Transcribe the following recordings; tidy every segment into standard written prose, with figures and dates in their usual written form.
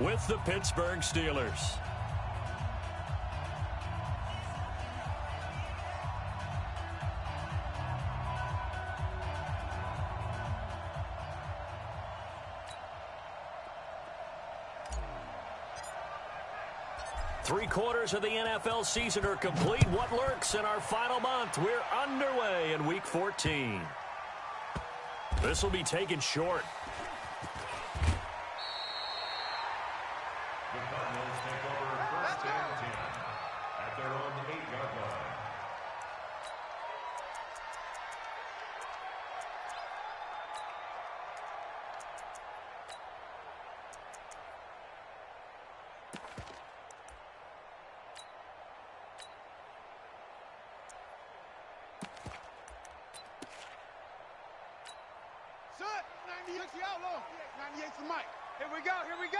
with the Pittsburgh Steelers. Three-quarters of the NFL season are complete. What lurks in our final month? We're underway in Week 14. This will be taken short. The Cardinals take over first and 10 at their own 8-yard line. Shut! 98's the outlaw. 98's the mic. Here we go, here we go.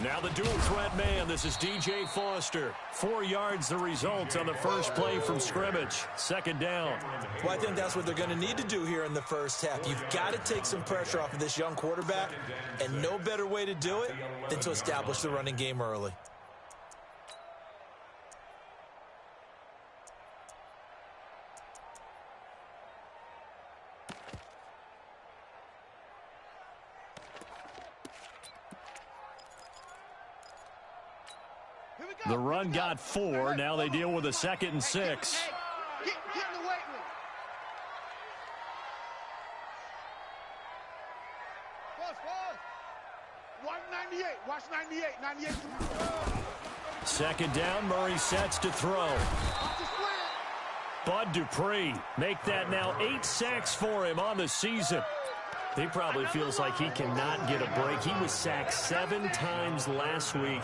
Now the dual threat man, this is DJ Foster. 4 yards the result on the first play from scrimmage. Second down. Well, I think that's what they're going to need to do here in the first half. You've got to take some pressure off of this young quarterback, and no better way to do it than to establish the running game early. The run got 4. Now they deal with a 2nd and 6. Get in the weight room. Pause. Watch 98. Watch 98. 98. Second down, Murray sets to throw. Bud Dupree, make that now 8 sacks for him on the season. He probably feels like he cannot get a break. He was sacked 7 times last week.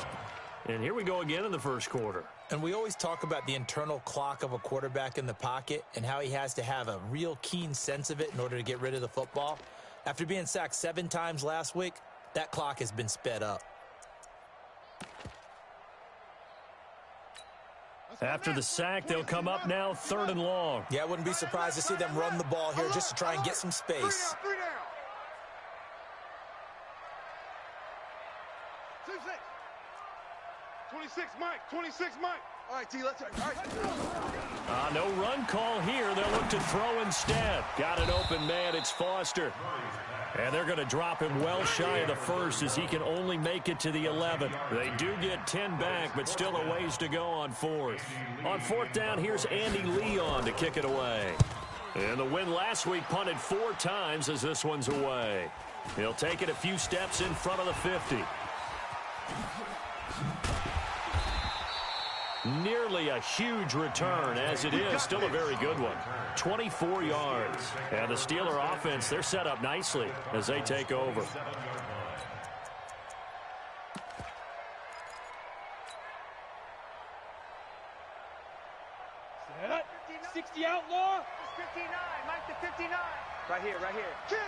And here we go again in the first quarter. And we always talk about the internal clock of a quarterback in the pocket and how he has to have a real keen sense of it in order to get rid of the football. After being sacked 7 times last week, that clock has been sped up. After the sack, they'll come up now 3rd and long. Yeah, I wouldn't be surprised to see them run the ball here just to try and get some space. 3 down. 26, Mike. 26, Mike. All right, T, let's go. All right. No run call here. They'll look to throw instead. Got an open man. It's Foster. And they're going to drop him well shy of the first as he can only make it to the 11. They do get 10 back, but still a ways to go on 4th. On 4th down, here's Andy Leon to kick it away. And the win last week punted 4 times as this one's away. He'll take it a few steps in front of the 50. Nearly a huge return, as it is still a very good one. 24 yards. And the Steeler offense, they're set up nicely as they take over. Set. 60 outlaw. 59. Mike the 59. Right here. Kill.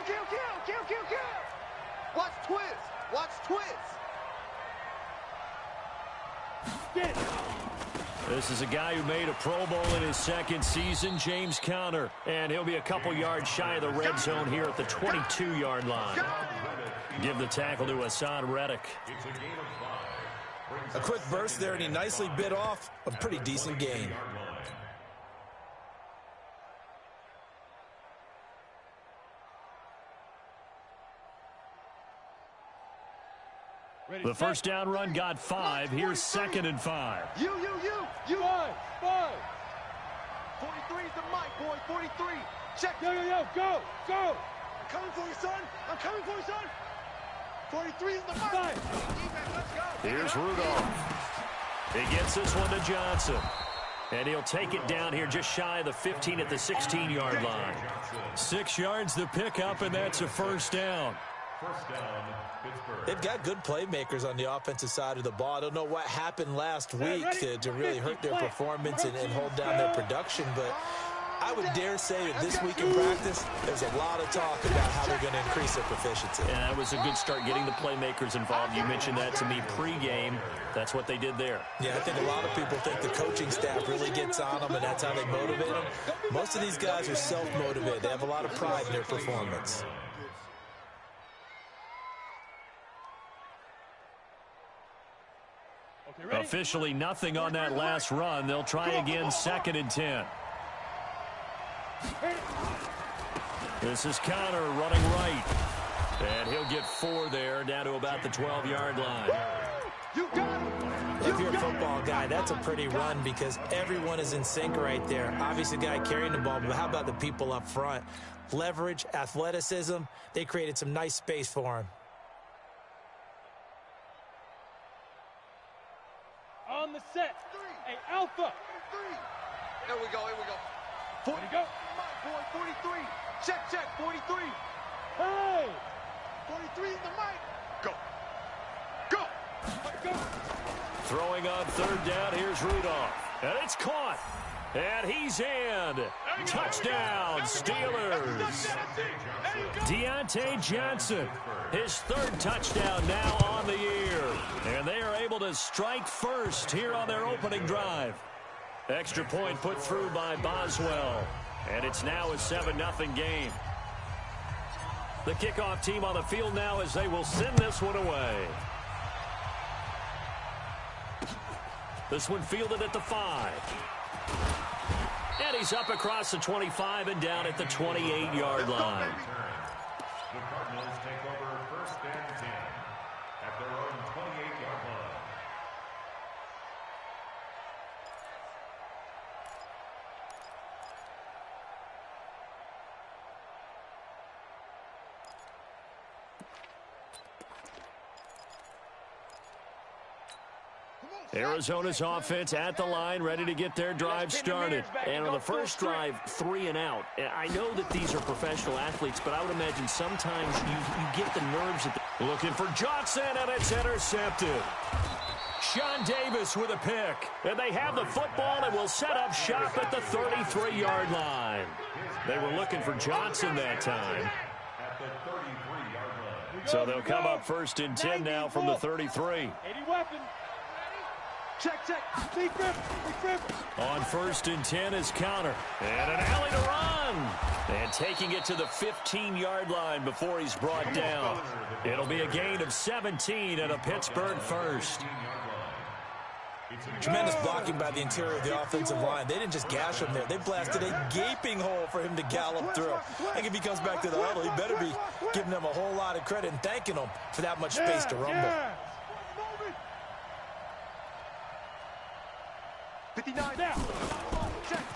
Watch twist. Get it. This is a guy who made a Pro Bowl in his 2nd season, James Conner. And he'll be a couple yards shy of the red zone here at the 22-yard line. Give the tackle to Hassan Reddick. A quick burst there, and he nicely bit off a pretty decent gain. The first down run got 5. Here's 2nd and 5. You. 5. 43's the mic, boy. 43. Check. Yo. Go. I'm coming for you, son. 43 is the mic. Let's go. Here's Rudolph. He gets this one to Johnson. And he'll take it down here just shy of the 15 at the 16-yard line. 6 yards the pickup, and that's a first down. First down, Pittsburgh. They've got good playmakers on the offensive side of the ball. I don't know what happened last week to really hurt their performance and hold down their production, but I would dare say that this week in practice, there's a lot of talk about how they're going to increase their proficiency. And that was a good start, getting the playmakers involved. You mentioned that to me pregame. That's what they did there. Yeah, I think a lot of people think the coaching staff really gets on them, and that's how they motivate them. Most of these guys are self-motivated. They have a lot of pride in their performance. Officially nothing on that last run. They'll try again, 2nd and 10. This is Connor running right. And he'll get 4 there, down to about the 12-yard line. If you're a football guy, that's a pretty run because everyone is in sync right there. Obviously, the guy carrying the ball, but how about the people up front? Leverage, athleticism, they created some nice space for him. On the set, a alpha. Here we go, here we go. 40, go. My boy, 43. Check, 43. Hey! 43 in the mic. Go. Go. Go. Throwing on 3rd down, here's Rudolph. And it's caught. And he's in. Touchdown, Steelers. Deontay Johnson, his 3rd touchdown now on the year. And they are able to strike first here on their opening drive. Extra point put through by Boswell. And it's now a 7-0 game. The kickoff team on the field now as they will send this one away. This one fielded at the 5. And he's up across the 25 and down at the 28-yard line. The Cardinals take over 1st and 10 at their own 28-yard line. Arizona's offense at the line, ready to get their drive started. And on the first drive, 3 and out. I know that these are professional athletes, but I would imagine sometimes you get the nerves. Looking for Johnson, and it's intercepted. Sean Davis with a pick. And they have the football and will set up shop at the 33-yard line. They were looking for Johnson that time. At the 33-yard line. So they'll come up 1st and 10 now from the 33. 80 weapon. Check. Big rip. On 1st and 10 is Connor. And an alley to run. And taking it to the 15-yard line before he's brought down. It'll be a gain of 17 and a Pittsburgh first. Tremendous blocking by the interior of the offensive line. They didn't just gash him there. They blasted a gaping hole for him to gallop through. I think if he comes back to the huddle, he better be giving them a whole lot of credit and thanking them for that much space to rumble. 59 now.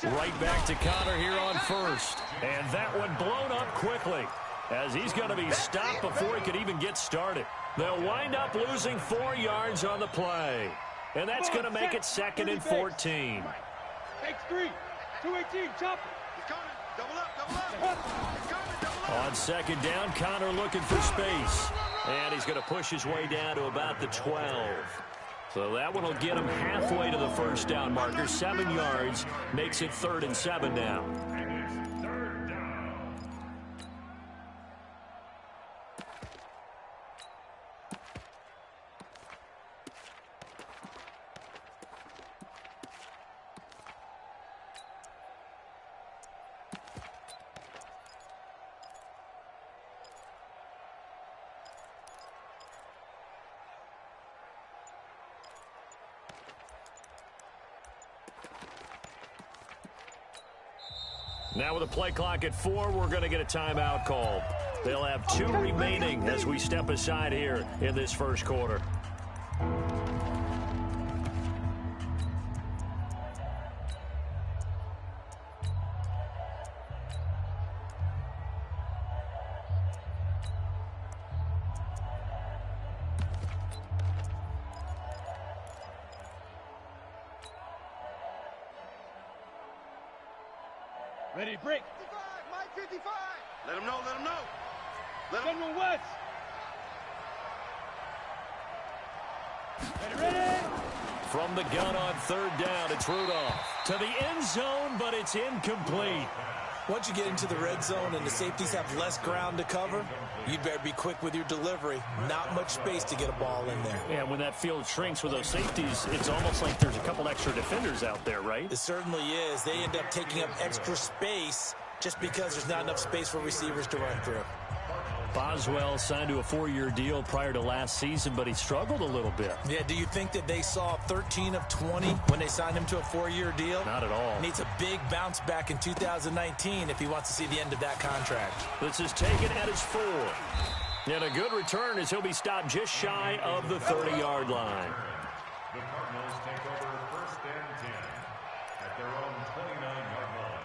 Right back to Connor here on 1st. And that one blown up quickly as he's going to be stopped before he could even get started. They'll wind up losing 4 yards on the play. And that's going to make it 2nd and 14. Takes 3. 218. Chop. He's coming. Double up. On 2nd down, Connor looking for space. And he's going to push his way down to about the 12. So that one will get him halfway to the 1st down marker. 7 yards makes it 3rd and 7 now. Now with a play clock at 4, we're going to get a timeout called. They'll have 2 remaining as we step aside here in this 1st quarter. Ready, break. 55, Mike 55. Let him know. Let him General West. Ready. From the gun on third down, it's Rudolph. To the end zone, but it's incomplete. Once you get into the red zone and the safeties have less ground to cover, you'd better be quick with your delivery. Not much space to get a ball in there. Yeah, when that field shrinks with those safeties, it's almost like there's a couple extra defenders out there, right? It certainly is. They end up taking up extra space just because there's not enough space for receivers to run through. Boswell signed to a 4-year deal prior to last season, but he struggled a little bit. Yeah, do you think that they saw 13 of 20 when they signed him to a 4-year deal? Not at all. Needs a big bounce back in 2019 if he wants to see the end of that contract. This is taken at his 4. And a good return as he'll be stopped just shy of the 30-yard line. The Cardinals take over first and 10 at their own 29-yard line.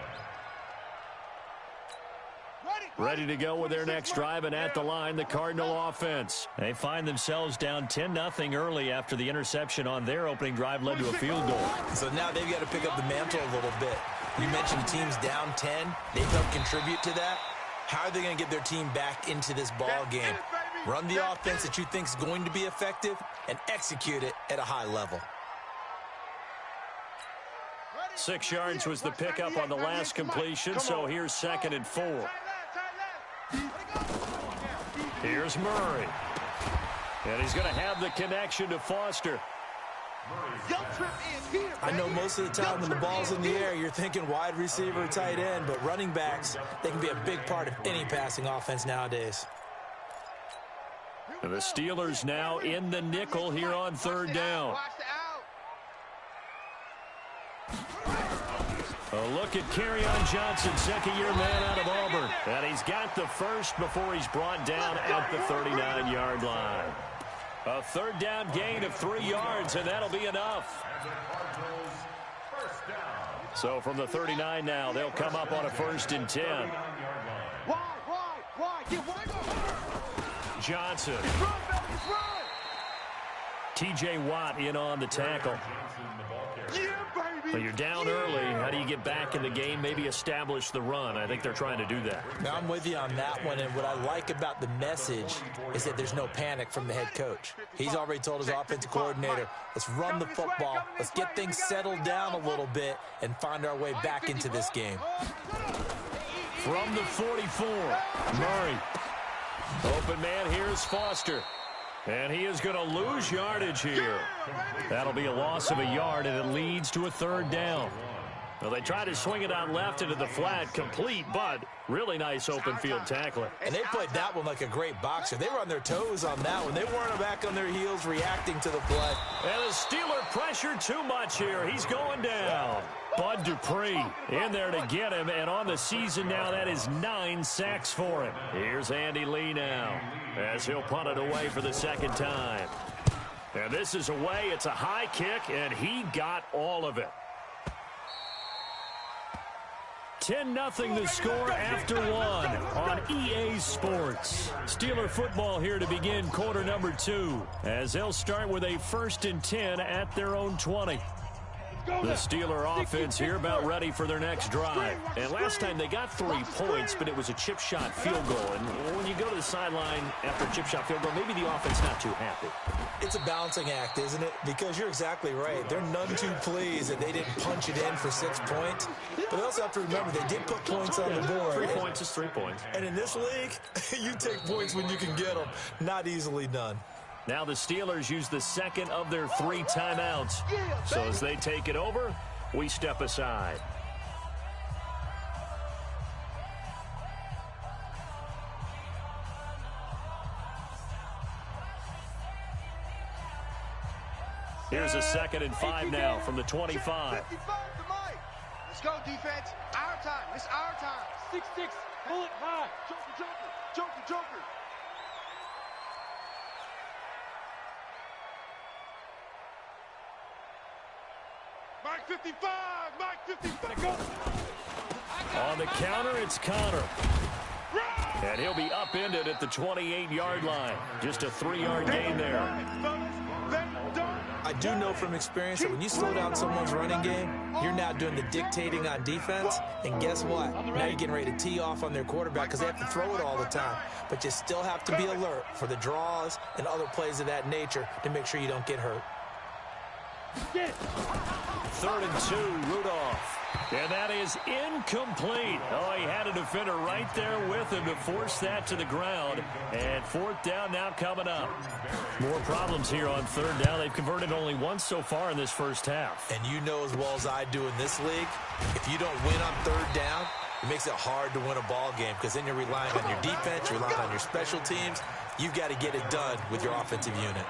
Ready to go with their next drive, and at the line, the Cardinal offense. They find themselves down 10-0 early after the interception on their opening drive led to a field goal. So now they've got to pick up the mantle a little bit. You mentioned the team's down 10. They've helped contribute to that. How are they going to get their team back into this ball game? Run the offense that you think is going to be effective and execute it at a high level. 6 yards was the pickup on the last completion, so here's 2nd and 4. Here's Murray. And he's going to have the connection to Foster. I know most of the time when the ball's in the air, you're thinking wide receiver, tight end, but running backs, they can be a big part of any passing offense nowadays. And the Steelers now in the nickel here on third down. A look at Kerryon Johnson, second-year man out of Auburn. And he's got the first before he's brought down at the 39-yard line. A third down gain of 3 yards, and that'll be enough. So from the 39 now, they'll come up on a 1st and 10. Johnson. T.J. Watt in on the tackle. But you're down early. How do you get back in the game, maybe establish the run? I think they're trying to do that. Now, I'm with you on that one, and what I like about the message is that there's no panic from the head coach. He's already told his offensive coordinator, let's run the football, let's get things settled down a little bit and find our way back into this game. From the 44, Murray. Open man, here's Foster. And he is going to lose yardage here. That'll be a loss of a yard, and it leads to a 3rd down. Well, they try to swing it on left into the flat, complete, but really nice open field tackling. And they played that one like a great boxer. They were on their toes on that one. They weren't back on their heels reacting to the play. And the Steeler pressure too much here. He's going down. Bud Dupree in there to get him, and on the season now, that is 9 sacks for him. Here's Andy Lee now as he'll punt it away for the 2nd time. And this is away. It's a high kick, and he got all of it. 10-0 the score after 1 on EA Sports. Steeler football here to begin quarter number 2 as they'll start with a 1st and 10 at their own 20. The Steeler offense here about ready for their next drive. And last time they got 3 points, but it was a chip shot field goal. And when you go to the sideline after a chip shot field goal, maybe the offense not too happy. It's a balancing act, isn't it? Because you're exactly right. They're none too pleased that they didn't punch it in for 6 points. But they also have to remember they did put points on the board. 3 points is 3 points. And in this league, you take points when you can get them. Not easily done. Now the Steelers use the 2nd of their 3 timeouts. So as they take it over, we step aside. Here's a 2nd and 5 now from the 25. Let's go, defense. Our time. It's our time. 6-6. Pull it high. Joker. Mike 55. Mike 55. Go. On the counter, it's Connor. And he'll be upended at the 28-yard line. Just a 3-yard gain there. I do know from experience that when you slow down someone's running game, you're now doing the dictating on defense. And guess what? Now you're getting ready to tee off on their quarterback because they have to throw it all the time. But you still have to be alert for the draws and other plays of that nature to make sure you don't get hurt. 3rd and 2, Rudolph. And that is incomplete. Oh, he had a defender right there with him to force that to the ground. And 4th down now coming up. More problems here on 3rd down. They've converted only once so far in this first half. And you know as well as I do in this league, if you don't win on 3rd down, it makes it hard to win a ball game because then you're relying on your defense, you're relying on your special teams. You've got to get it done with your offensive unit.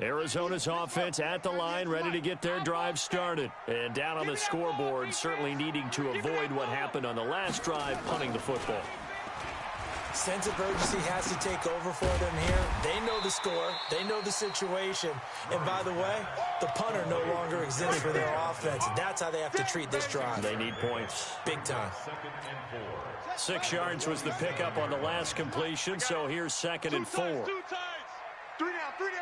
Arizona's offense at the line, ready to get their drive started. And down on the scoreboard, certainly needing to avoid what happened on the last drive, punting the football. Sense of urgency has to take over for them here. They know the score. They know the situation. And by the way, the punter no longer exists for their offense. That's how they have to treat this drive. They need points. Big time. 6 yards was the pickup on the last completion, so here's 2nd and 4. 3 down, 3 down. 3 down, 3 down.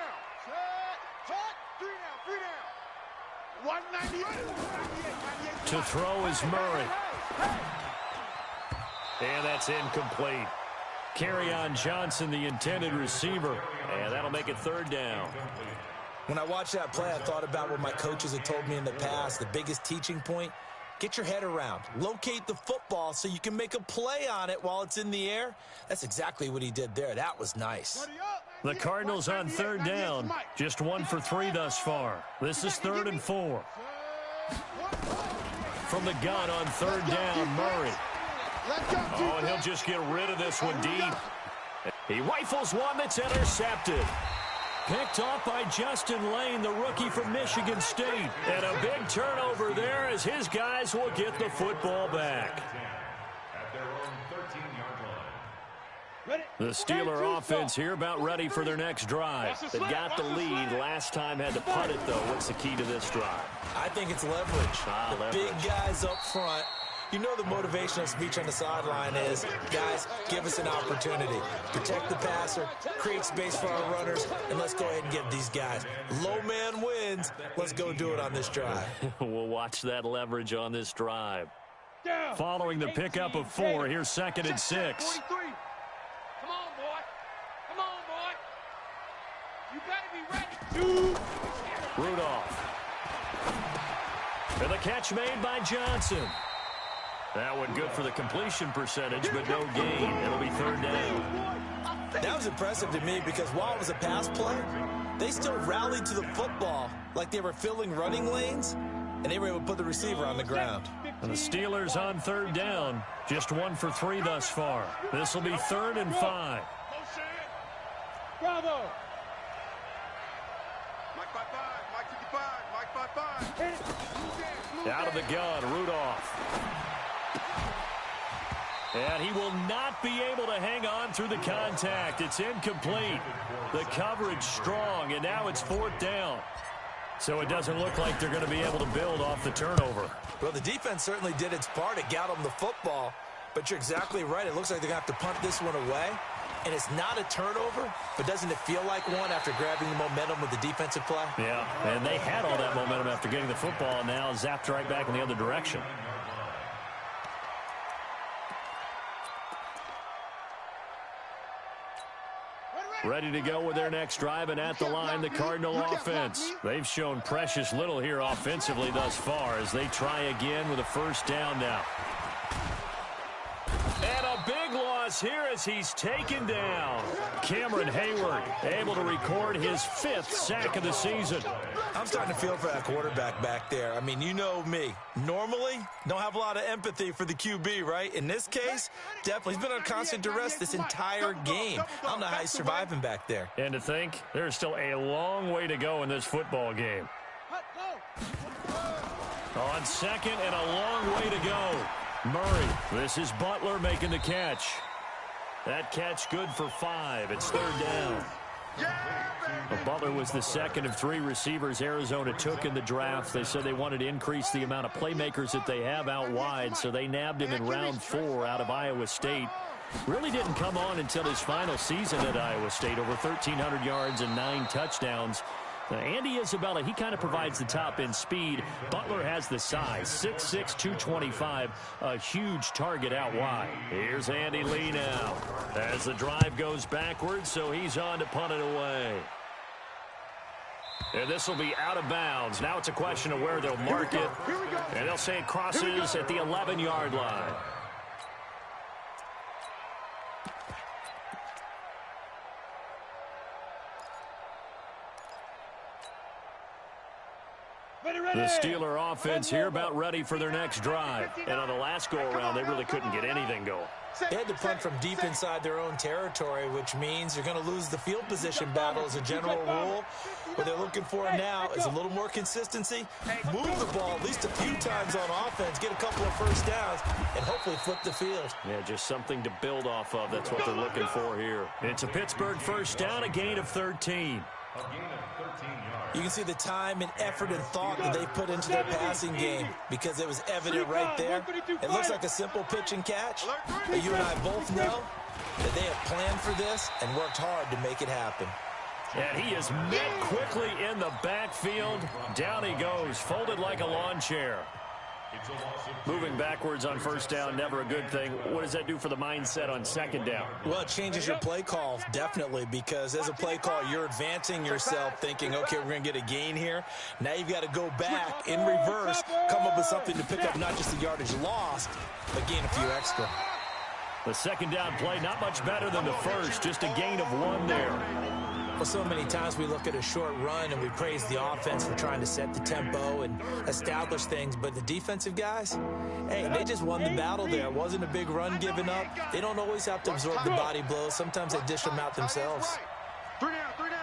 198. To throw is Murray. And that's incomplete. Kerryon Johnson, the intended receiver. And that'll make it 3rd down. When I watched that play, I thought about what my coaches had told me in the past. The biggest teaching point, get your head around. Locate the football so you can make a play on it while it's in the air. That's exactly what he did there. That was nice. The Cardinals on 3rd down. Just 1 for 3 thus far. This is 3rd and 4. From the gun on 3rd down, Murray. Oh, and he'll just get rid of this one deep. He rifles one that's intercepted. Picked off by Justin Lane, the rookie from Michigan State. And a big turnover there as his guys will get the football back. The Steeler offense here about ready for their next drive. They got the lead. Last time had to punt it, though. What's the key to this drive? I think it's leverage. Big guys up front. You know the motivational speech on the sideline is, guys, give us an opportunity. Protect the passer, create space for our runners, and let's go ahead and give these guys. Low man wins. Let's go do it on this drive. We'll watch that leverage on this drive. Following the pickup of 4, here's 2nd and 6. Come on, boy. Come on, boy. You better be ready. Rudolph. And the catch made by Johnson. That one good for the completion percentage, but no gain. It'll be 3rd down. That was impressive to me because while it was a pass play, they still rallied to the football like they were filling running lanes, and they were able to put the receiver on the ground. And the Steelers on 3rd down. Just 1 for 3 thus far. This will be 3rd and 5. Bravo. Mike 5-5, Mike 55, Mike 5-5. Out of the gun, Rudolph. And he will not be able to hang on through the contact. It's incomplete. The coverage strong, and now it's 4th down. So it doesn't look like they're going to be able to build off the turnover. Well, the defense certainly did its part. It got them the football. But you're exactly right. It looks like they're going to have to punt this one away. And it's not a turnover, but doesn't it feel like one after grabbing the momentum with the defensive play? Yeah, and they had all that momentum after getting the football, and now zapped right back in the other direction. Ready to go with their next drive, and at the line, the Cardinal offense. They've shown precious little here offensively thus far as they try again with a 1st down now. And a big loss here as he's taken down. Cameron Hayward able to record his 5th sack of the season. I'm starting to feel for that quarterback back there. I mean, you know me. Normally, don't have a lot of empathy for the QB, right? In this case, definitely. He's been on constant duress this entire game. I don't know how he's surviving back there. And to think, there's still a long way to go in this football game. On 2nd and a long way to go. Murray, this is Butler making the catch. That catch good for 5. It's 3rd down. Butler was the 2nd of 3 receivers Arizona took in the draft. They said they wanted to increase the amount of playmakers that they have out wide, so they nabbed him in round 4 out of Iowa State. Really didn't come on until his final season at Iowa State, over 1,300 yards and 9 touchdowns. Andy Isabella, he kind of provides the top end speed. Butler has the size, 6'6", 225, a huge target out wide. Here's Andy Lee now as the drive goes backwards, so he's on to punt it away. And this will be out of bounds. Now it's a question of where they'll mark it. And they'll say it crosses at the 11-yard line. The Steeler offense here about ready for their next drive. And on the last go-around, they really couldn't get anything going. They had to punt from deep inside their own territory, which means you're going to lose the field position battle as a general rule. What they're looking for now is a little more consistency, move the ball at least a few times on offense, get a couple of first downs, and hopefully flip the field. Yeah, just something to build off of. That's what they're looking for here. It's a Pittsburgh first down, a gain of 13. A gain of 13 yards. You can see the time and effort and thought that they put into their passing game because it was evident right there. It looks like a simple pitch and catch, but you and I both know that they have planned for this and worked hard to make it happen. And he is met quickly in the backfield. Down he goes, folded like a lawn chair. Moving backwards on first down, never a good thing. What does that do for the mindset on second down? Well, it changes your play call, definitely, because as a play call, you're advancing yourself thinking, okay, we're going to get a gain here. Now you've got to go back in reverse, come up with something to pick up not just the yardage lost, but gain a few extra. The second down play, not much better than the first, just a gain of 1 there. Well, so many times we look at a short run and we praise the offense for trying to set the tempo and establish things, but the defensive guys, hey, they just won the battle there. It wasn't a big run given up. They don't always have to absorb the body blows. Sometimes they dish them out themselves. 3 down, 3 down.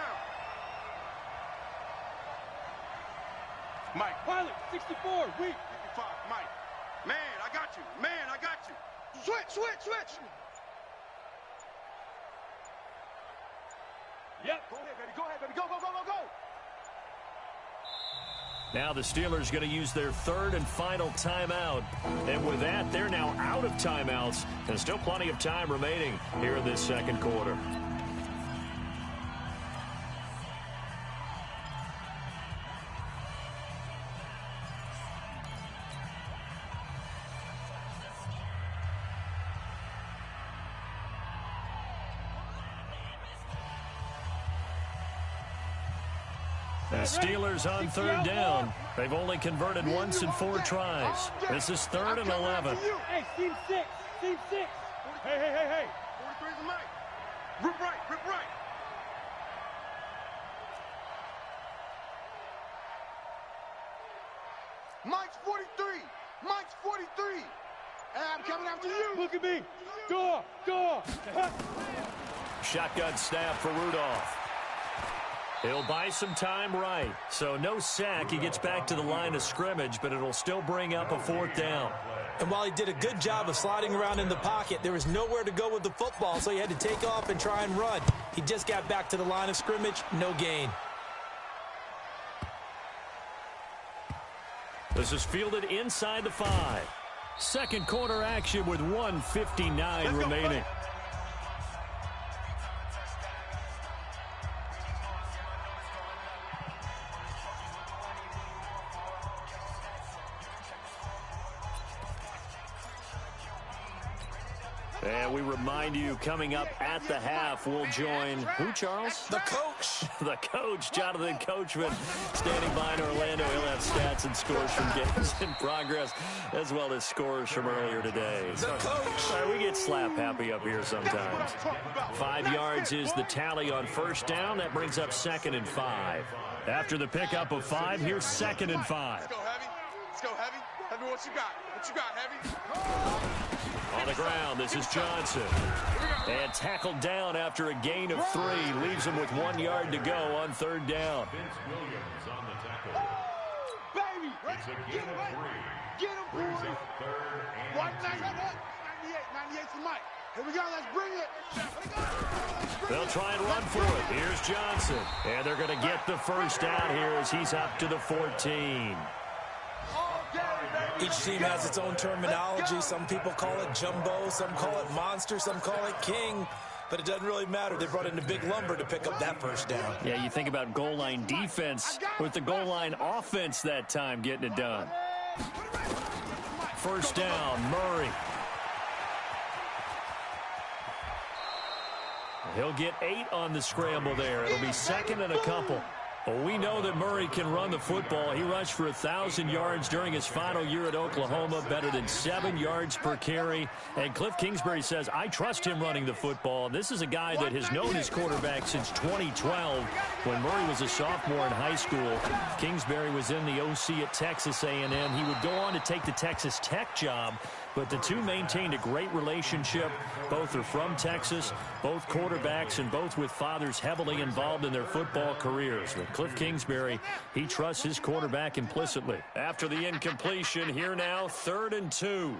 Mike. Pilot, 64, weak. 55, Mike. Man, I got you. Man, I got you. Switch. Yep. Go ahead, baby. Go. Now the Steelers going to use their third and final timeout. And with that, they're now out of timeouts. And still plenty of time remaining here in this second quarter. The Steelers on third down. They've only converted once in 4 tries. This is 3rd and 11. Hey, team 6. Hey. 43's a Mike. Rip right. Mike's 43. Hey, I'm coming after you. Look at me. Go. Shotgun snap for Rudolph. He'll buy some time right. So no sack. He gets back to the line of scrimmage, but it'll still bring up a 4th down. And while he did a good job of sliding around in the pocket, there was nowhere to go with the football, so he had to take off and try and run. He just got back to the line of scrimmage, no gain. This is fielded inside the 5. Second quarter action with 1:59 remaining. And we remind you, coming up at the half, we'll join who, Charles? The coach. The coach, Jonathan Coachman, standing by in Orlando. He'll have stats and scores from games in progress, as well as scores from earlier today. The coach. We get slap happy up here sometimes. 5 yards is the tally on first down. That brings up 2nd and 5. After the pickup of 5, here's 2nd and 5. Let's go, Heavy. Heavy, what you got, Heavy? On the ground, this is Johnson. And tackled down after a gain of 3. Leaves him with 1 yard to go on 3rd down. Vince Williams on the tackle. Baby. It's a gain of 3. Get him, Brings boy. up 3rd and 98 for Mike. Here we go, let's bring it. They'll try and run for it. Here's Johnson. And they're going to get the first down here as he's up to the 14. Each team has its own terminology. Some people call it jumbo, some call it monster, some call it king. but it doesn't really matter. They brought in a big lumber to pick up that first down. Yeah, you think about goal line defense with the goal line offense that time getting it done. First down, Murray. He'll get 8 on the scramble there. It'll be second and a couple. Well, we know that Murray can run the football. He rushed for 1,000 yards during his final year at Oklahoma, better than 7 yards per carry. And Cliff Kingsbury says, I trust him running the football. This is a guy that has known his quarterback since 2012 when Murray was a sophomore in high school. Kingsbury was in the OC at Texas A&M. He would go on to take the Texas Tech job, but the two maintained a great relationship. Both are from Texas, both quarterbacks, and both with fathers heavily involved in their football careers. With Cliff Kingsbury, he trusts his quarterback implicitly. After the incompletion, here now, 3rd and 2.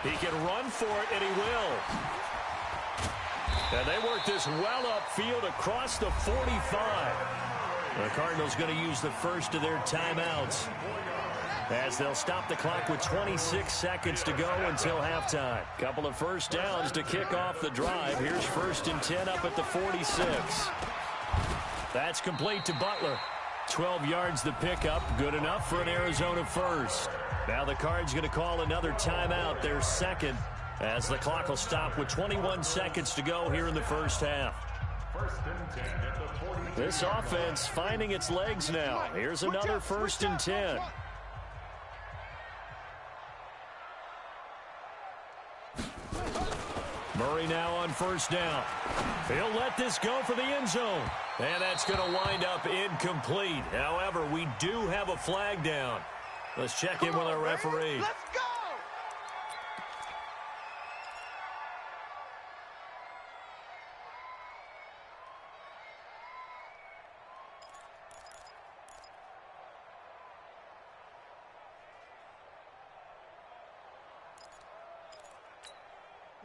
He can run for it, and he will. And they work this well upfield across the 45. The Cardinals going to use the first of their timeouts, as they'll stop the clock with 26 seconds to go until halftime. Couple of first downs to kick off the drive. Here's 1st and 10 up at the 46. That's complete to Butler. 12 yards the pickup. Good enough for an Arizona first. Now the Cards going to call another timeout, their second, as the clock will stop with 21 seconds to go here in the first half. 1st and 10 at the 42. This offense finding its legs now. Here's another 1st and 10. Murray now on first down. He'll let this go for the end zone. And that's going to wind up incomplete. However, we do have a flag down. Let's check in with our referee. Let's go!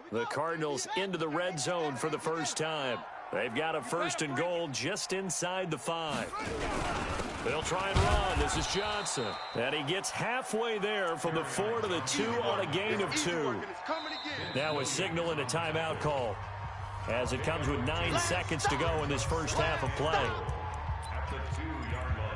The Cardinals into the red zone for the first time. They've got a 1st and goal just inside the 5. They'll try and run. This is Johnson. And he gets halfway there from the 4 to the 2 on a gain of 2. Now a signal and a timeout call, as it comes with 9 seconds to go in this first half of play. At the 2-yard line.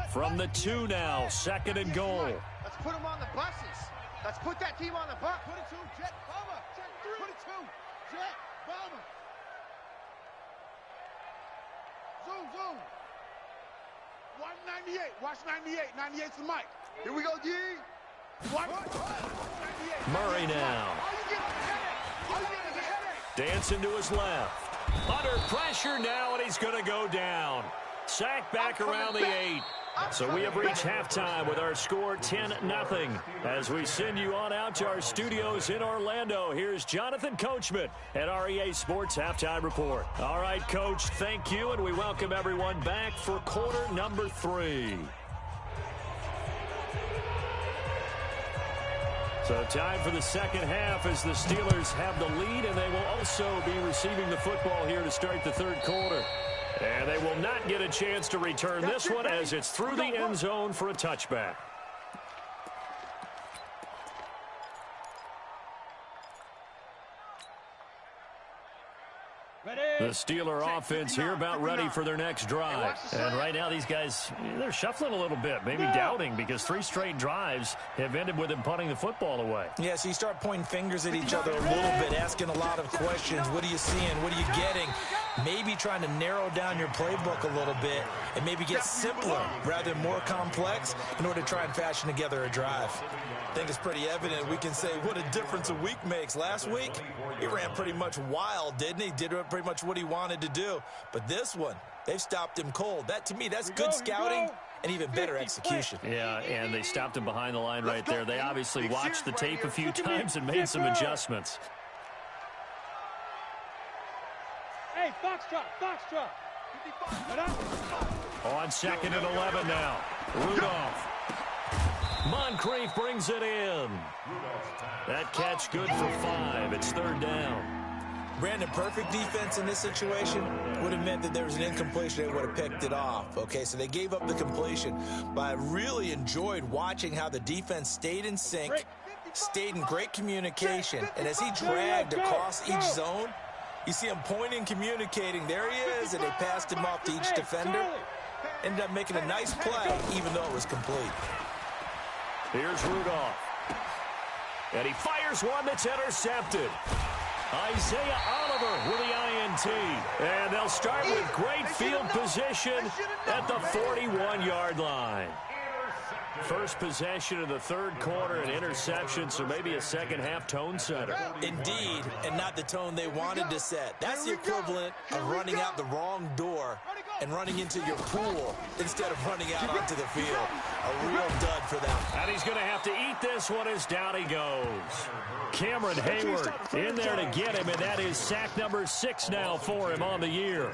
From the 2 now, 2nd and goal. Let's put them on the buses. Let's put that team on the bus. Put it 2, Jet, Bomber. Jet 3. Put it 2, Jet, Bomber. Zoom, zoom. Watch 98. Watch 98. 98's the mic. Here we go, D. Watch 98. Murray now. All you get is a headache. All you get is a headache. Dancing to his left. Under pressure now, and he's going to go down. Sack back around the 8. So we have reached halftime with our score 10-0. As we send you on out to our studios in Orlando, here's Jonathan Coachman at REA Sports Halftime Report. All right, Coach, thank you, and we welcome everyone back for quarter number 3. So time for the second half as the Steelers have the lead, and they will also be receiving the football here to start the third quarter. And they will not get a chance to return this one as it's through the end zone for a touchback. The Steeler offense here about ready for their next drive. And right now these guys, they're shuffling a little bit, maybe doubting, because 3 straight drives have ended with them punting the football away. Yeah, so you start pointing fingers at each other a little bit, asking a lot of questions. What are you seeing? What are you getting? Maybe trying to narrow down your playbook a little bit and maybe get simpler rather than more complex in order to try and fashion together a drive. I think it's pretty evident. We can say what a difference a week makes. Last week, he ran pretty much wild, didn't he? Did pretty much what he wanted to do. But this one, they've stopped him cold. That, to me, that's good scouting and even better execution. Yeah, and they stopped him behind the line right there. They obviously watched the tape a few times and made some adjustments. Hey, Foxtrot, Foxtrot. On 2nd and 11 now. Rudolph. Moncrief brings it in. That catch good for 5. It's 3rd down. Brandon, perfect defense in this situation would have meant that there was an incompletion. They would have picked it off. Okay, so they gave up the completion. But I really enjoyed watching how the defense stayed in sync, stayed in great communication. And as he dragged across each zone, you see him pointing, communicating. There he is, and they passed him off to each defender. Ended up making a nice play, even though it was complete. Here's Rudolph. And he fires one that's intercepted. Isaiah Oliver with the INT. And they'll start with great field position at the 41-yard line. First possession of the 3rd quarter, an interception, so maybe a second-half tone setter. Indeed, and not the tone they wanted to set. That's the equivalent of running out the wrong door and running into your pool instead of running out onto the field. A real dud for them. And he's going to have to eat this one as down he goes. Cameron Hayward in there to get him, and that is sack number 6 now for him on the year.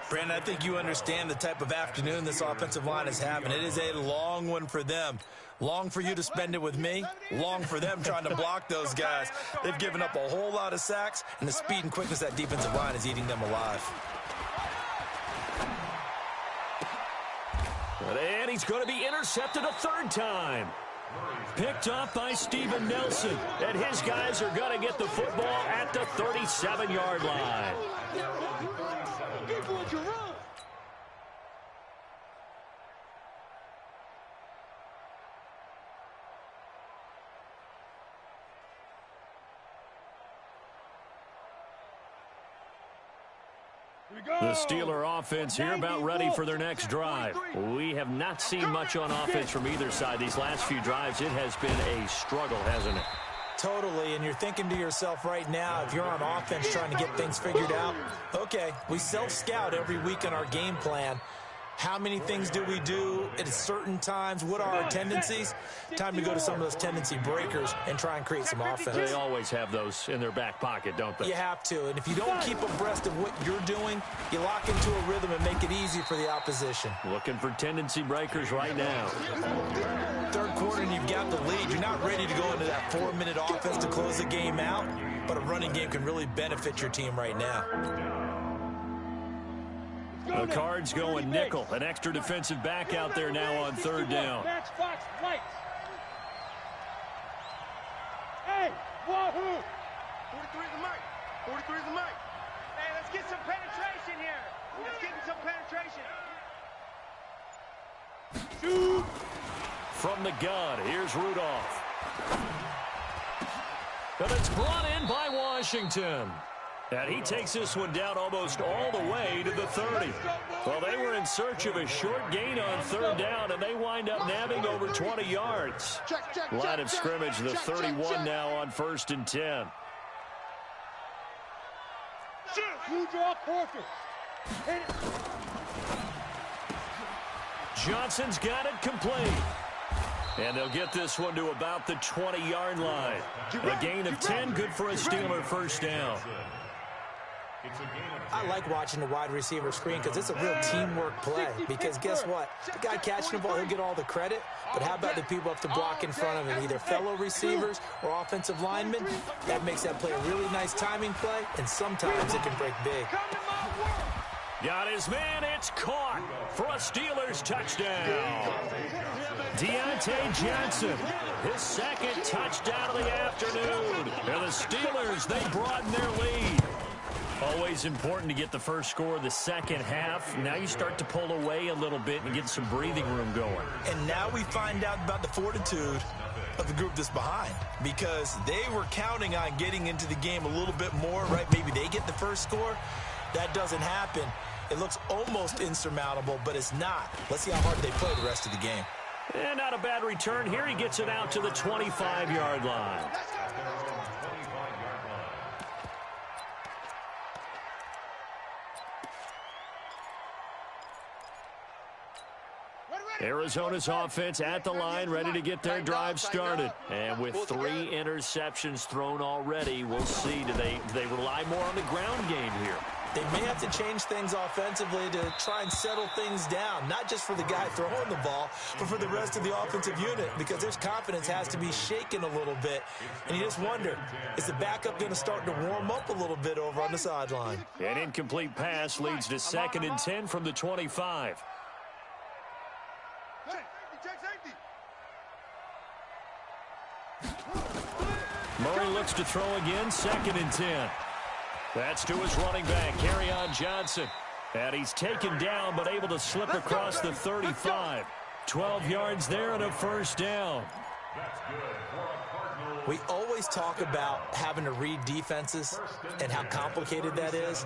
Brandon, I think you understand the type of afternoon this offensive line is having. It is a long one for them. Long for you to spend it with me. Long for them trying to block those guys. They've given up a whole lot of sacks, and the speed and quickness of that defensive line is eating them alive. And he's going to be intercepted a 3rd time. Picked off by Steven Nelson. And his guys are going to get the football at the 37-yard line. The Steeler offense here about ready for their next drive. We have not seen much on offense from either side. These last few drives, it has been a struggle, hasn't it? Totally, and you're thinking to yourself right now, if you're on offense trying to get things figured out, okay, we self-scout every week in our game plan. How many things do we do at certain times? What are our tendencies? Time to go to some of those tendency breakers and try and create some offense. They always have those in their back pocket, don't they? You have to, and if you don't keep abreast of what you're doing, you lock into a rhythm and make it easy for the opposition. Looking for tendency breakers right now. 3rd quarter, and you've got the lead. You're not ready to go into that 4-minute offense to close the game out, but a running game can really benefit your team right now. The Cards going nickel. An extra defensive back out there now on 3rd down. Hey, wahoo! 43 is the mic. 43 is the mic. Hey, let's get some penetration here. Let's get some penetration. Shoot! From the gun, here's Rudolph. And it's brought in by Washington. And he takes this one down almost all the way to the 30. Well, they were in search of a short gain on 3rd down, and they wind up nabbing over 20 yards. Line of scrimmage, the 31 now on 1st and 10. Johnson's got it complete. And they'll get this one to about the 20-yard line. A gain of 10, good for a Steeler 1st down. I like watching the wide receiver screen because it's a real teamwork play. Because guess what? The guy catching the ball, he'll get all the credit. But how about the people up to block in front of him, either fellow receivers or offensive linemen? That makes that play a really nice timing play, and sometimes it can break big. Got his man, it's caught for a Steelers touchdown. Deontay Johnson, his 2nd touchdown of the afternoon. And the Steelers, they broaden their lead. Always important to get the first score of the second half. Now you start to pull away a little bit and get some breathing room going. And now we find out about the fortitude of the group that's behind, because they were counting on getting into the game a little bit more, right? Maybe they get the first score. That doesn't happen. It looks almost insurmountable, but it's not. Let's see how hard they play the rest of the game. And not a bad return here. He gets it out to the 25-yard line. Arizona's offense at the line, ready to get their drive started. And with 3 interceptions thrown already, we'll see. Do they rely more on the ground game here? They may have to change things offensively to try and settle things down, not just for the guy throwing the ball, but for the rest of the offensive unit, because their confidence has to be shaken a little bit. And you just wonder, is the backup going to start to warm up a little bit over on the sideline? An incomplete pass leads to 2nd and 10 from the 25. Hey, check safety. Murray looks to throw again, 2nd and 10. That's to his running back, Kerryon Johnson. And he's taken down, but able to slip across the 35. 12 yards there and a first down. We always talk about having to read defenses and how complicated that is.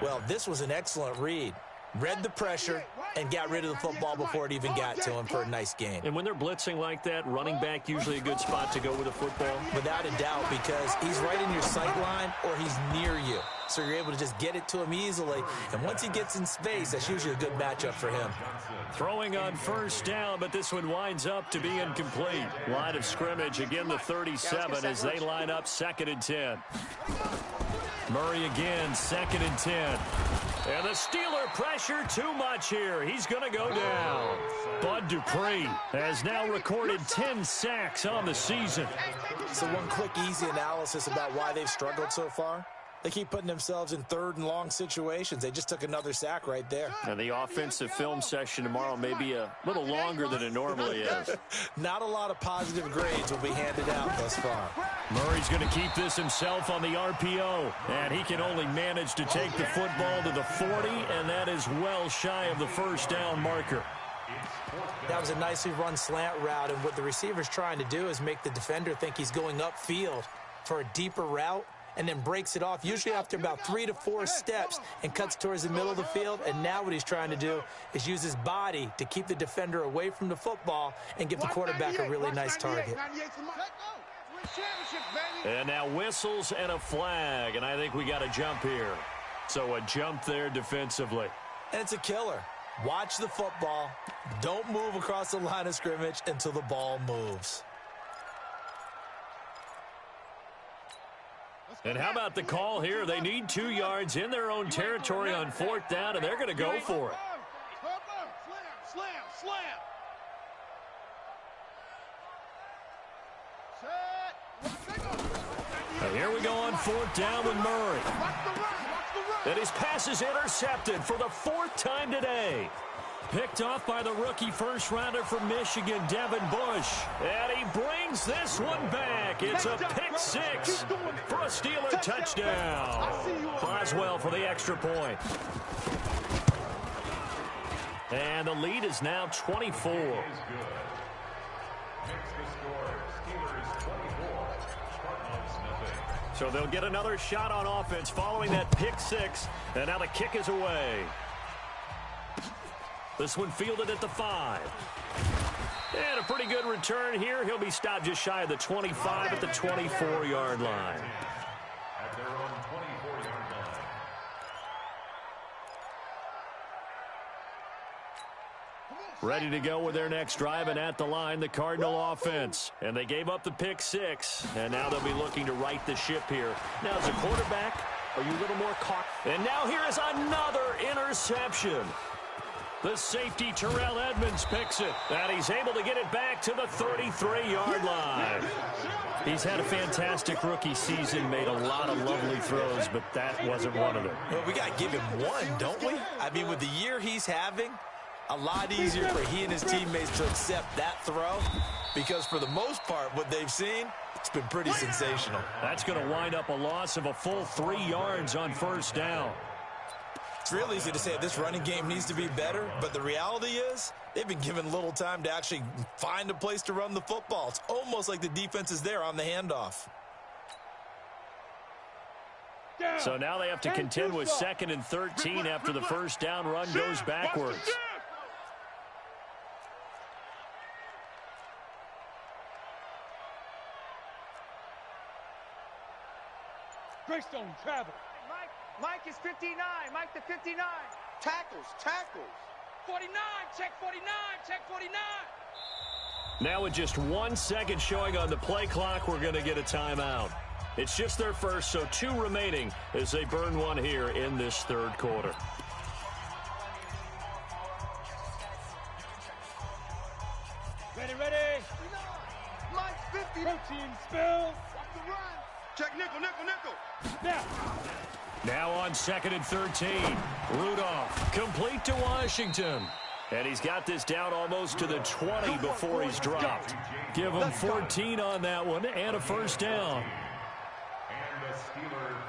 Well, this was an excellent read. Read the pressure and got rid of the football before it even got to him for a nice gain. And when they're blitzing like that, running back usually a good spot to go with a football? Without a doubt, because he's right in your sight line or he's near you. So you're able to just get it to him easily. And once he gets in space, that's usually a good matchup for him. Throwing on first down, but this one winds up to be incomplete. Line of scrimmage, again the 37 as they line up 2nd and 10. Murray again, 2nd and 10. And the Steeler pressure too much here. He's going to go down. Bud Dupree has now recorded 10 sacks on the season. So one quick, easy analysis about why they've struggled so far. They keep putting themselves in 3rd and long situations. They just took another sack right there. And the offensive film session tomorrow may be a little longer than it normally is. Not a lot of positive grades will be handed out thus far. Murray's going to keep this himself on the RPO. And he can only manage to take the football to the 40, and that is well shy of the first down marker. That was a nicely run slant route, and what the receiver's trying to do is make the defender think he's going upfield for a deeper route, and then breaks it off, usually after about 3 to 4 steps, and cuts towards the middle of the field. And now what he's trying to do is use his body to keep the defender away from the football and give the quarterback a really nice target. And now whistles and a flag, and I think we got a jump here. So a jump there defensively. And it's a killer. Watch the football. Don't move across the line of scrimmage until the ball moves. And how about the call here? They need 2 yards in their own territory on 4th down, and they're going to go for it. Slam. And here we go on 4th down with Murray. And his pass is intercepted for the 4th time today. Picked off by the rookie first-rounder from Michigan, Devin Bush. And he brings this one back. It's a pick 6 for a Steeler touchdown. Boswell for the extra point. And the lead is now 24. So they'll get another shot on offense following that pick 6. And now the kick is away. This one fielded at the 5. And a pretty good return here. He'll be stopped just shy of the 25 at the 24-yard line. At their own 24-yard line. Ready to go with their next drive, and at the line, the Cardinal offense. And they gave up the pick 6, and now they'll be looking to right the ship here. Now, as a quarterback, are you a little more caught? And now here is another interception. The safety, Terrell Edmonds, picks it, and he's able to get it back to the 33-yard line. He's had a fantastic rookie season, made a lot of lovely throws, but that wasn't one of them. Well, we got to give him one, don't we? I mean, with the year he's having, a lot easier for he and his teammates to accept that throw, because for the most part, what they've seen, it's been pretty sensational. That's going to wind up a loss of a full 3 yards on first down. It's real easy to say this running game needs to be better, but the reality is they've been given little time to actually find a place to run the football. It's almost like the defense is there on the handoff. So now they have to contend with 2nd and 13 after the first down run goes backwards. Greystone, travel. Mike is 59. Mike the 59. Tackles. 49. Check 49. Check 49. Now with just 1 second showing on the play clock, we're going to get a timeout. It's just their first, so 2 remaining as they burn one here in this third quarter. Ready. Mike 50. Protein spill. Watch the run. Check nickel. Now on 2nd and 13. Rudolph complete to Washington. And he's got this down almost to the 20 before he's dropped. Give him 14 on that one and a first down.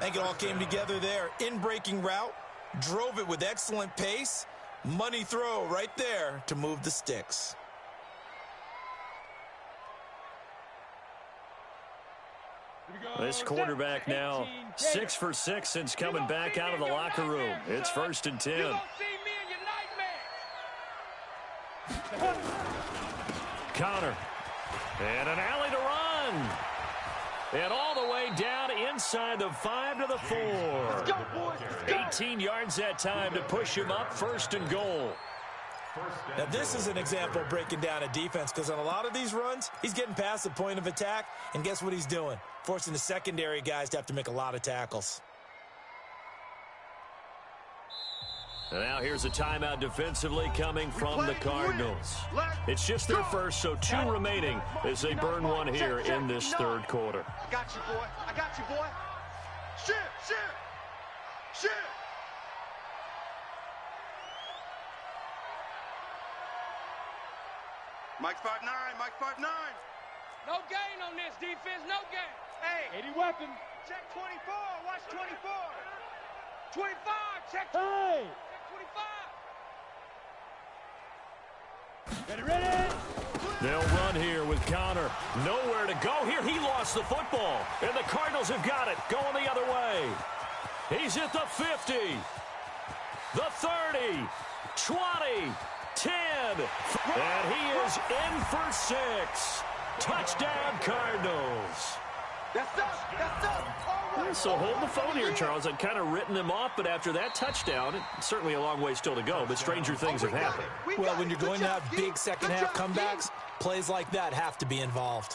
I think it all came together there. In-breaking route, drove it with excellent pace. Money throw right there to move the sticks. This quarterback now 6 for 6 since coming back out of the locker room. It's 1st and 10. You gonna see me in your nightmares. Connor. And an alley to run. And all the way down inside the 5 to the 4. 18 yards that time to push him up, 1st and goal. Now, this is an example of breaking down a defense, because on a lot of these runs, he's getting past the point of attack, and guess what he's doing? Forcing the secondary guys to have to make a lot of tackles. And now here's a timeout defensively coming from the Cardinals. It's just their first, so 2 remaining as they burn one here in this third quarter. I got you, boy. Shit. Mike's 5'9", No gain on this defense, no gain. Hey. 80 weapon. Check 24, watch 24. 25, check. Hey. Check 25. Ready. They'll run here with Connor. Nowhere to go here. He lost the football. And the Cardinals have got it. Going the other way. He's at the 50. The 30. 20. 10. And he is in for 6. Touchdown, Cardinals. That's up. All right. So hold the phone here, Charles. I'd kind of written them off, but after that touchdown, it's certainly a long way still to go, but stranger things have happened. Well, when you're going to have big second-half comebacks, plays like that have to be involved.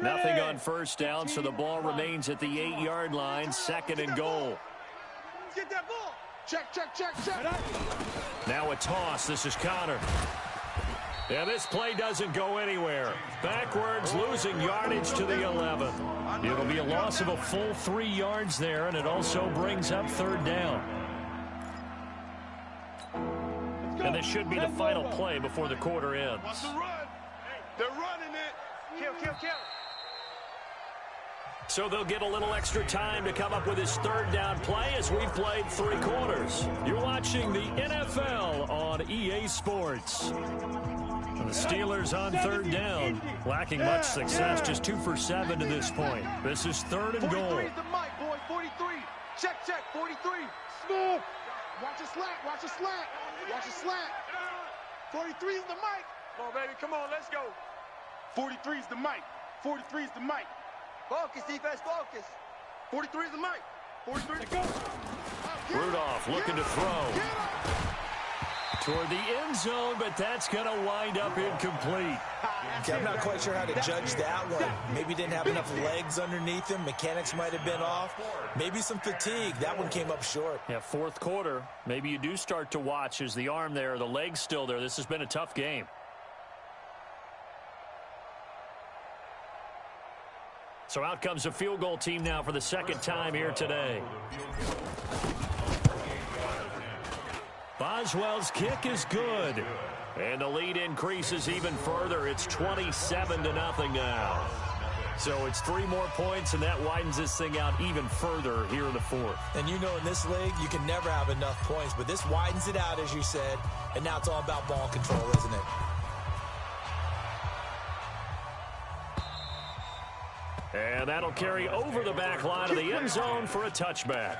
Nothing on first down, so the ball remains at the 8-yard line, 2nd and goal. Get that ball. Check. Now a toss. This is Connor. And this play doesn't go anywhere. Backwards, losing yardage to the 11. It'll be a loss of a full 3 yards there, and it also brings up 3rd down. And this should be the final play before the quarter ends. What's the run? They're running it. Kill. So they'll get a little extra time to come up with his 3rd down play as we've played 3 quarters. You're watching the NFL on EA Sports. The Steelers on 3rd down, lacking much success, just 2 for 7 to this point. This is 3rd and goal. 43 is the mic, boy. 43. Check. 43. Smooth. Watch a slant. 43 is the mic. Come on, baby, come on, let's go. 43 is the mic. Focus, defense, focus. 43 is the mic. 43 is the go. Rudolph looking to throw toward the end zone, but that's going to wind up incomplete. Okay, I'm not quite sure how to judge that one. Maybe didn't have enough legs underneath him. Mechanics might have been off. Maybe some fatigue. That one came up short. Yeah, 4th quarter. Maybe you do start to watch. Is the arm there, the leg's still there? This has been a tough game. So out comes a field goal team now for the 2nd time here today. Boswell's kick is good. And the lead increases even further. It's 27-0 now. So it's 3 more points, and that widens this thing out even further here in the 4th. And you know in this league, you can never have enough points, but this widens it out, as you said, and now it's all about ball control, isn't it? And that'll carry over the back line of the end zone for a touchback.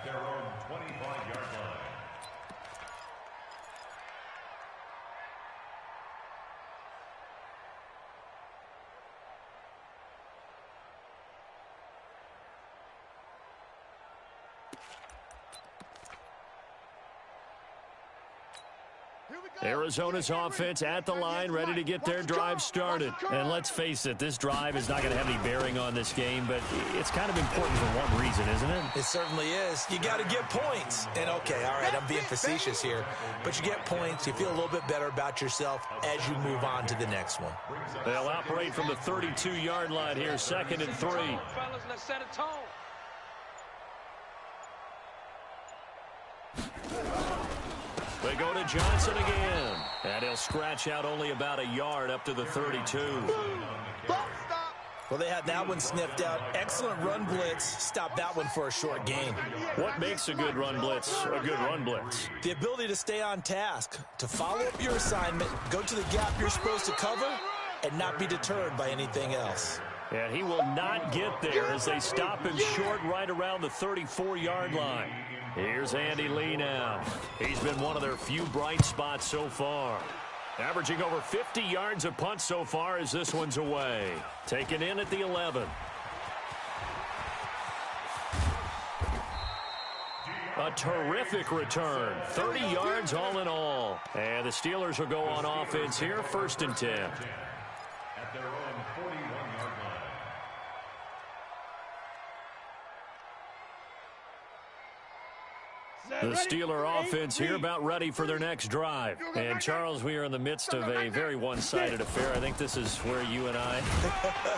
Arizona's offense at the line, ready to get their drive started. And let's face it, this drive is not going to have any bearing on this game, but it's kind of important for one reason, isn't it? It certainly is. You got to get points. And, okay, all right, I'm being facetious here, but you get points. You feel a little bit better about yourself as you move on to the next one. They'll operate from the 32-yard line here, 2nd and 3. Fellas, let's set a tone. They go to Johnson again, and he'll scratch out only about a yard up to the 32. Well, they had that one sniffed out. Excellent run blitz. Stop that one for a short gain. What makes a good run blitz a good run blitz? The ability to stay on task, to follow up your assignment, go to the gap you're supposed to cover, and not be deterred by anything else. And he will not get there as they stop him short right around the 34-yard line. Here's Andy Lee now. He's been one of their few bright spots so far. Averaging over 50 yards a punt so far as this one's away. Taken in at the 11. A terrific return. 30 yards all in all. And the Steelers will go on offense here, 1st and 10. At their own 41-yard line. The Steeler offense here about ready for their next drive. And, Charles, we are in the midst of a very one-sided affair. I think this is where you and I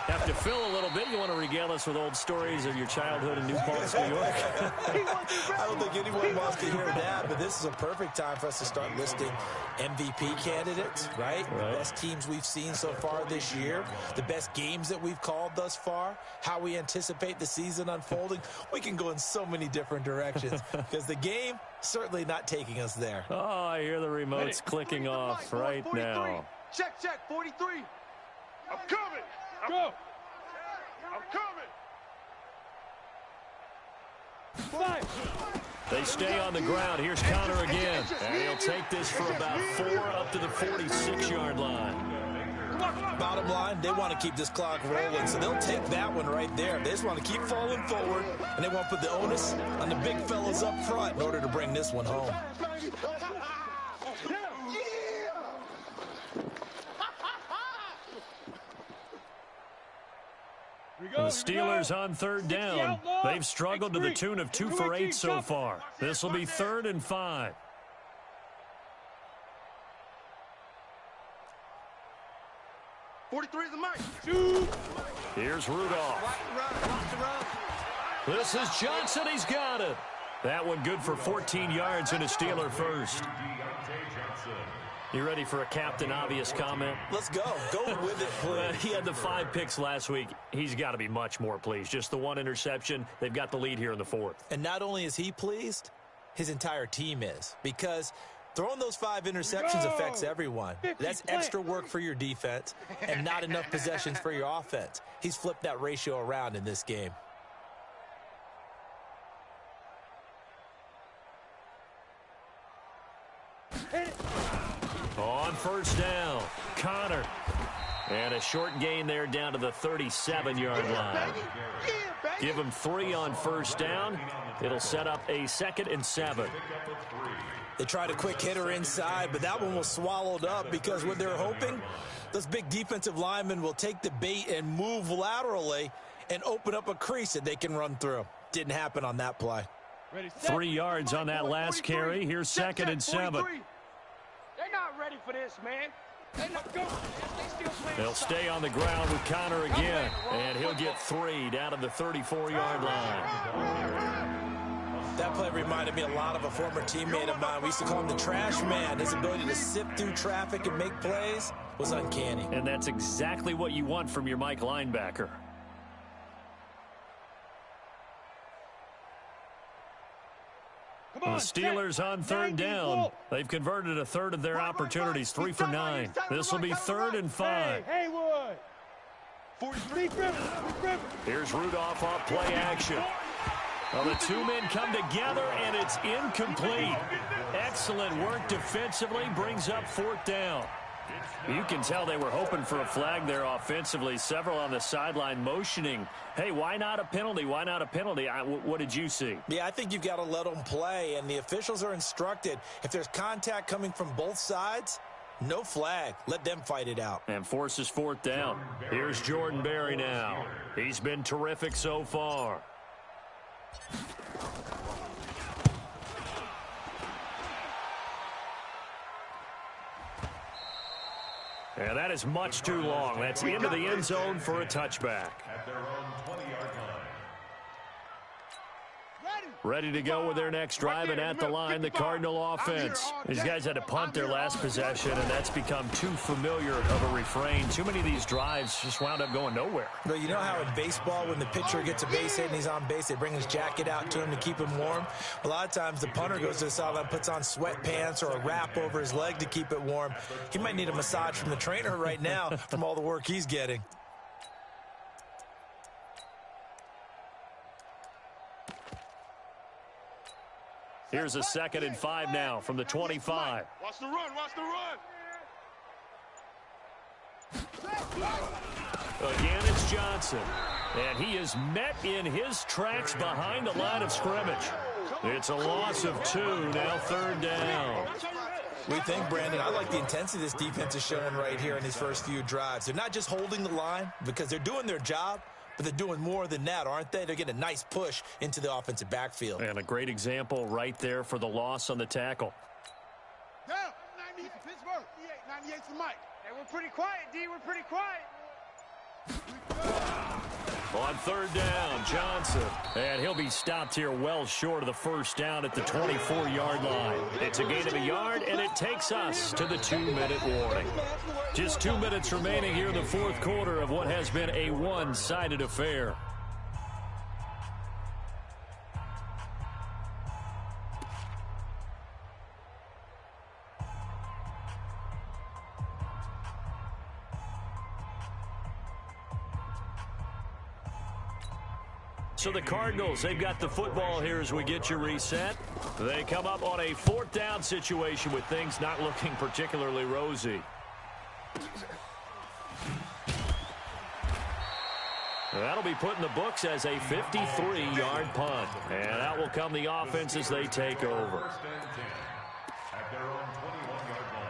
have to fill a little bit. You want to regale us with old stories of your childhood in New Paltz, New York? I don't think anyone wants to hear that, but this is a perfect time for us to start listing MVP candidates, right? The best teams we've seen so far this year, the best games that we've called thus far, how we anticipate the season unfolding. We can go in so many different directions because the game certainly not taking us there. Oh, I hear the remotes clicking off right now. Check, 43. I'm coming. Go. I'm coming. 5. They stay on the ground. Here's Connor again. And he'll take this for about 4 up to the 46-yard line. Bottom line, they want to keep this clock rolling, so they'll take that one right there. They just want to keep falling forward, and they want to put the onus on the big fellas up front in order to bring this one home. The Steelers on 3rd down. They've struggled to the tune of 2 for 8 so far. This will be 3rd and 5. Is the mic. Shoot. Here's Rudolph. This is Johnson. He's got it. That one good for 14 yards and a Steeler first. You ready for a Captain Obvious comment? Let's go. Go with it, please. He had the 5 picks last week. He's got to be much more pleased. Just the 1 interception. They've got the lead here in the 4th. And not only is he pleased, his entire team is. Because throwing those 5 interceptions affects everyone. That's extra work for your defense and not enough possessions for your offense. He's flipped that ratio around in this game. On 1st down, Connor. And a short gain there down to the 37-yard line. Give him 3 on 1st down. It'll set up a 2nd and 7. They tried a quick hitter inside, but that one was swallowed up because what they're hoping, those big defensive linemen will take the bait and move laterally and open up a crease that they can run through. Didn't happen on that play. 3 yards on that last carry. Here's 2nd and 7. They're not ready for this, man. They'll stay on the ground with Connor again, and he'll get 3 down to the 34-yard line. That play reminded me a lot of a former teammate of mine. We used to call him the trash man. His ability to sift through traffic and make plays was uncanny. And that's exactly what you want from your Mike linebacker. The Steelers on 3rd down. They've converted a 1/3 of their opportunities, 3 for 9. This will be 3rd and 5. Haywood. Here's Rudolph off play action. Well, the 2 men come together, and it's incomplete. Excellent work defensively, brings up 4th down. You can tell they were hoping for a flag there offensively. Several on the sideline motioning, hey, why not a penalty? Why not a penalty? What did you see? Yeah, I think you've got to let them play, and the officials are instructed. If there's contact coming from both sides, no flag. Let them fight it out. And forces fourth down. Here's Jordan Berry now. He's been terrific so far. And that is much too long. That's into the end zone for a touchback. At their own 20-yard line. Ready to go with their next drive, and at the line, the Cardinal offense. These guys had to punt their last possession, and that's become too familiar of a refrain. Too many of these drives just wound up going nowhere. Well, you know how in baseball, when the pitcher gets a base hit and he's on base, they bring his jacket out to him to keep him warm? A lot of times, the punter goes to the sideline, puts on sweatpants or a wrap over his leg to keep it warm. He might need a massage from the trainer right now from all the work he's getting. Here's a 2nd and 5 now from the 25. Watch the run, watch the run. Again, it's Johnson. And he is met in his tracks behind the line of scrimmage. It's a loss of 2, now 3rd down. We think, Brandon, I like the intensity this defense is showing right here in these first few drives. They're not just holding the line because they're doing their job, but they're doing more than that, aren't they? They're getting a nice push into the offensive backfield. And a great example right there for the loss on the tackle. Down, 98 to Pittsburgh. 98 to Mike. Hey, we're pretty quiet, D. We're pretty quiet. On 3rd down, Johnson. And he'll be stopped here well short of the first down at the 24-yard line. It's a gain of a yard, and it takes us to the 2-minute warning. Just 2 minutes remaining here in the fourth quarter of what has been a one-sided affair. So the Cardinals, they've got the football here as we get you reset. They come up on a 4th down situation with things not looking particularly rosy. That'll be put in the books as a 53-yard punt. And out will come the offense as they take over. 1st and 10 at their own 21-yard line.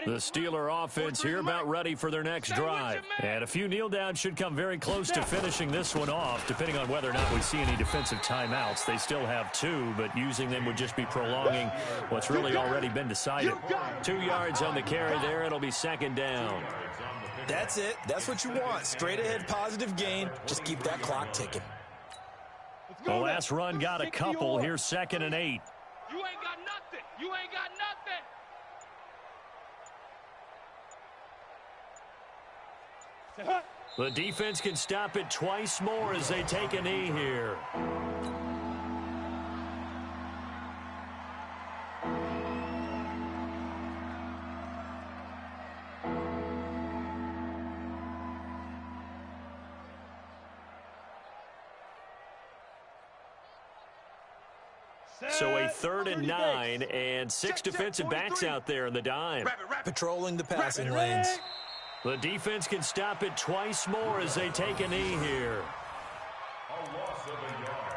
The Steeler offense here about ready for their next drive. And a few kneel downs should come very close to finishing this one off, depending on whether or not we see any defensive timeouts. They still have 2, but using them would just be prolonging what's really already been decided. 2 yards on the carry there. It'll be 2nd down. That's it. That's what you want. Straight ahead, positive gain. Just keep that clock ticking. The last run got a couple. Here's 2nd and 8. You ain't got nothing. You ain't got nothing. The defense can stop it twice more as they take a knee here. So a 3rd and 9 and 6 defensive backs out there in the dime. Patrolling the passing lanes. The defense can stop it twice more as they take a knee here. A loss of a yard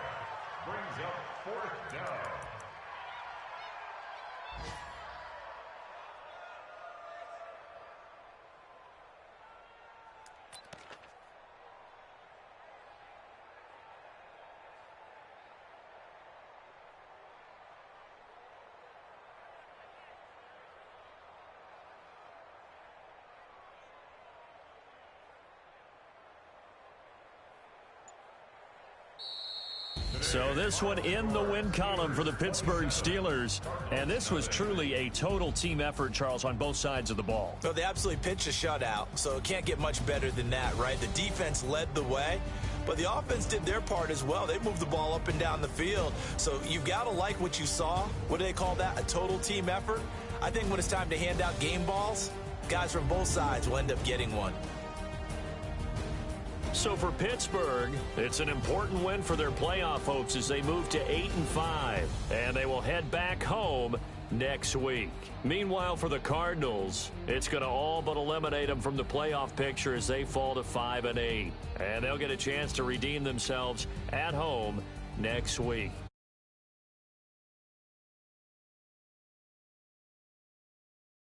brings up 4th down. So this one in the win column for the Pittsburgh Steelers. And this was truly a total team effort, Charles, on both sides of the ball. Well, they absolutely pitched a shutout, so it can't get much better than that, right? The defense led the way, but the offense did their part as well. They moved the ball up and down the field. So you've got to like what you saw. What do they call that? A total team effort? I think when it's time to hand out game balls, guys from both sides will end up getting one. So for Pittsburgh, it's an important win for their playoff hopes as they move to 8-5, and they will head back home next week. Meanwhile, for the Cardinals, it's going to all but eliminate them from the playoff picture as they fall to 5-8, and they'll get a chance to redeem themselves at home next week.